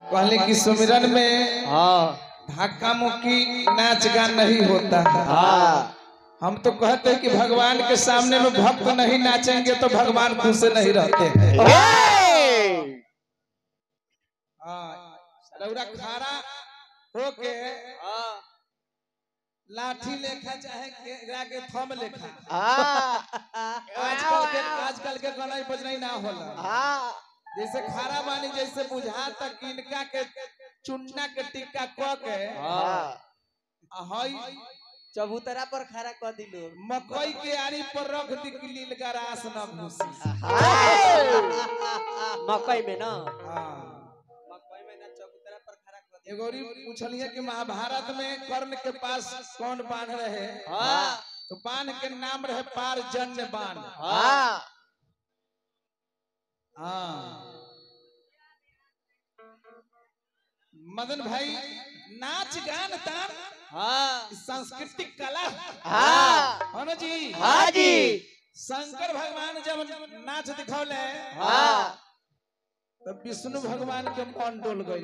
कहले कि सुमिरन में धक्का मुक्की नाच गान नहीं होता है। हम तो कहते हैं कि भगवान के सामने में भक्त नहीं नाचेंगे तो भगवान खुश नहीं रहते हैं। रउरा खारा होके लाठी लेखा चाहे के थम लेखा आजकल के गनाई बजनाई ना होला। जैसे खारा बानी जैसे बुझा तक इनका के चुन्ना के टिक्का क के चबूतरा पर खड़ा कर दिलो मकई के आरी पर रख दी कि लील गरास न घुसी। मकई में ना चबूतरा पर खड़ा कर दिलो। एगोरी पूछलिए कि महाभारत में कर्ण के पास कौन बाण रहे? तो बाण के नाम रहे पारजन्य बाण। मदन भाई नाच गान तान सांस्कृतिक कला है ना जी। हाँ जी। शंकर भगवान जब नाच दिखौले तो विष्णु भगवान के मन डोल गए।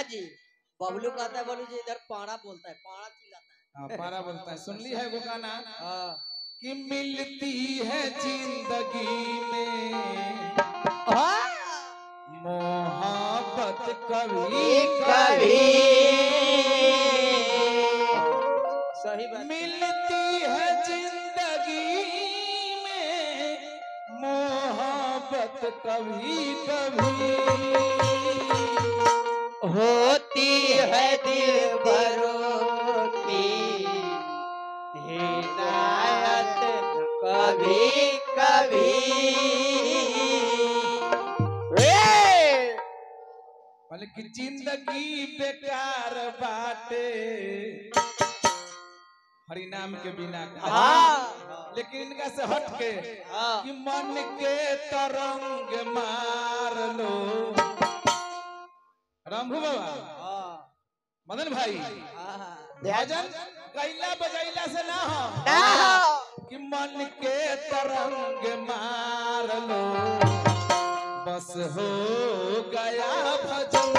जी बबलू कहता है बोलू जी इधर पाड़ा बोलता है, पाड़ा चिल्लाता है। पाड़ा बोलता है। सुन ली है वो गाना कि मिलती है जिंदगी में मोहब्बत कभी कभी सही बात। मिलती है जिंदगी में मोहब्बत कभी कभी होती है दिल भरों की हिदायत कभी कभी। कि जिंदगी बेकार बाटे हरिनाम के बिना। लेकिन इनका से हट के कि मन के तरंग मार लो। रामभू बाबा मदन भाई भजन गैला बजैला से ना हो कि मन के तरंग मार लो बस हो गया भजन।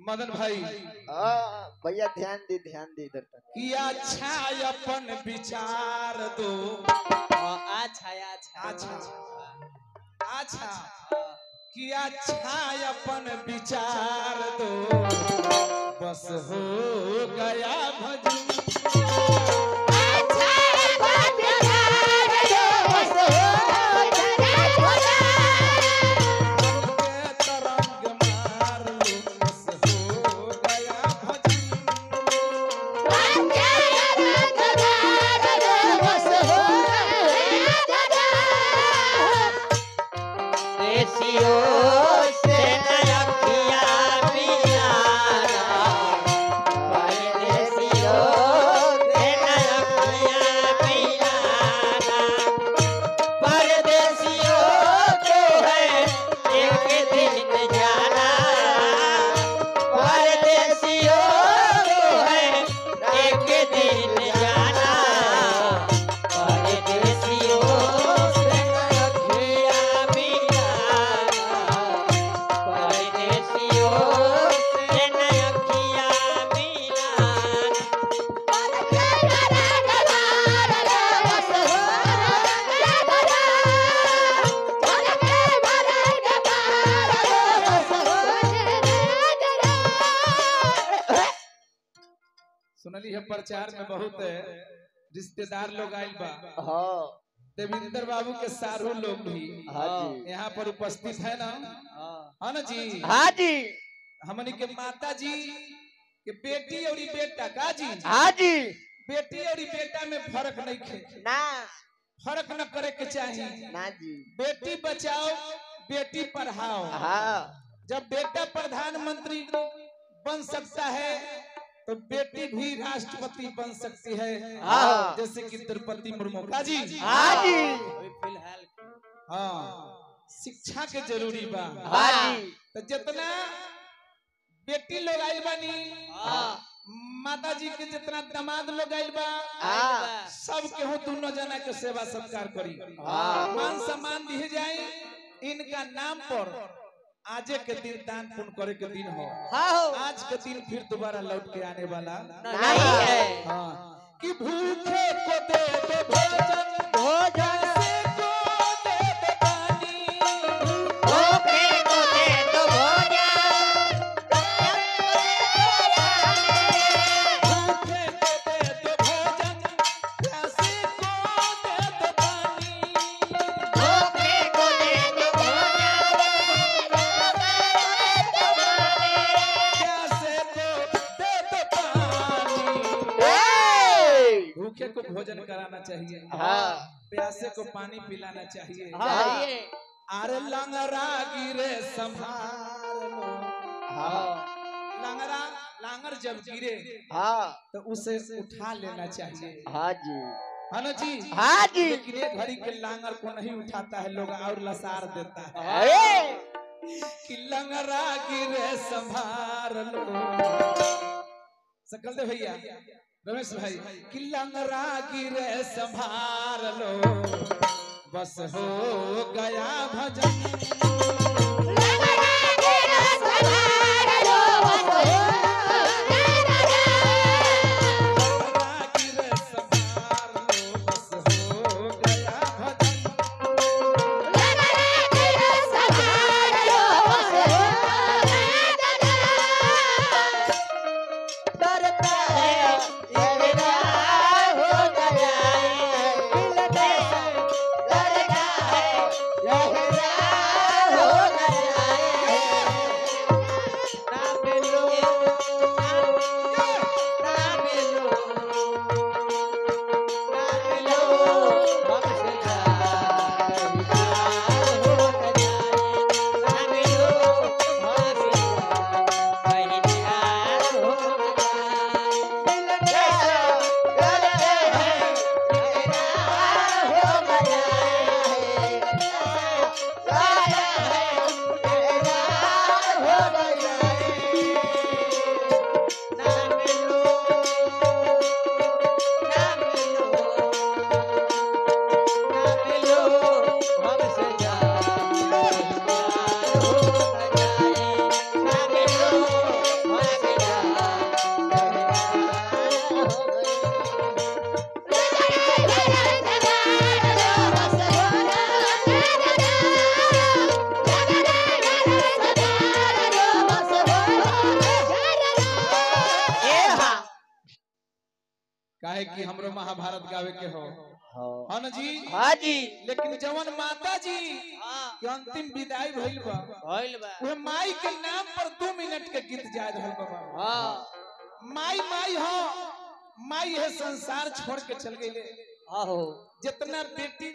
मदन भाई भैया ध्यान दे इधर तक कि अच्छा अपन विचार दो। अच्छा कि अच्छा अपन विचार दो बस हो गया भजन। सुनली है प्रचार में बहुत रिश्तेदार लोग आइल बा। देवेंद्र बाबू के सारू लोग भी यहाँ पर उपस्थित है ना, है ना जी। हाँ जी। हमनी के माता जी के बेटी और बेटा का जी। हाँ जी। बेटी और बेटा में फर्क नहीं खे ना, फर्क न करे के चाहिए ना जी। बेटी बचाओ बेटी पढ़ाओ। हाँ, जब बेटा प्रधानमंत्री बन सकता है तो बेटी भी राष्ट्रपति बन सकती है। हाँ। जैसे कि द्रौपदी मुर्मू का जी। हाँ जी। फिलहाल हाँ, शिक्षा के जरूरी बा। हाँ जी। तो जितना बेटी लोग आइल बानी, माता जी के जितना दामाद लोग आइल बा, सब केहू दोनों जना के सेवा सत्कार करी, मान सम्मान दिए जाए। इनका नाम पर आजे के दिन दान पुण्य करे के दिन हो। आज के दिन फिर दोबारा लौट के आने वाला नहीं है। हाँ, कि भूखे को दे दो भोजन, भोजन को दे दो पानी, भूखे को दे दो भोजन, भूखे को दे दो भोजन, प्यासे को दे दो पानी, भूखे को दे दो भोजन, प्यासे को दे दो पानी। भूखे को भोजन कराना चाहिए, हाँ, प्यासे को पानी पिलाना चाहिए। चाहिए। अरे लंगरा गिरे संभाल लो। हाँ, लंगरा लांगर जब गिरे हाँ, तो उसे उठा लेना चाहिए, हाँ जी। है ना जी। हाँ जी। लेकिन एक घड़ी के लांगर को नहीं उठाता है, लोग और लसार देता है अरे कि लंगरा गिरे संभाल लो। सकल दे भैया रमेश भाई, कि लंगरा गिरे संभाल लो, बस हो गया भजन। काहे कि हमरो महाभारत गावे के हो, है ना जी। हाँ जी। लेकिन जवन माता जी के अंतिम विदाई भइल बा, वह माई के नाम पर 2 मिनट के गीत जाय रहल बा। माई माई हो, माई है संसार छोड़ के चल गई। जितना बेटी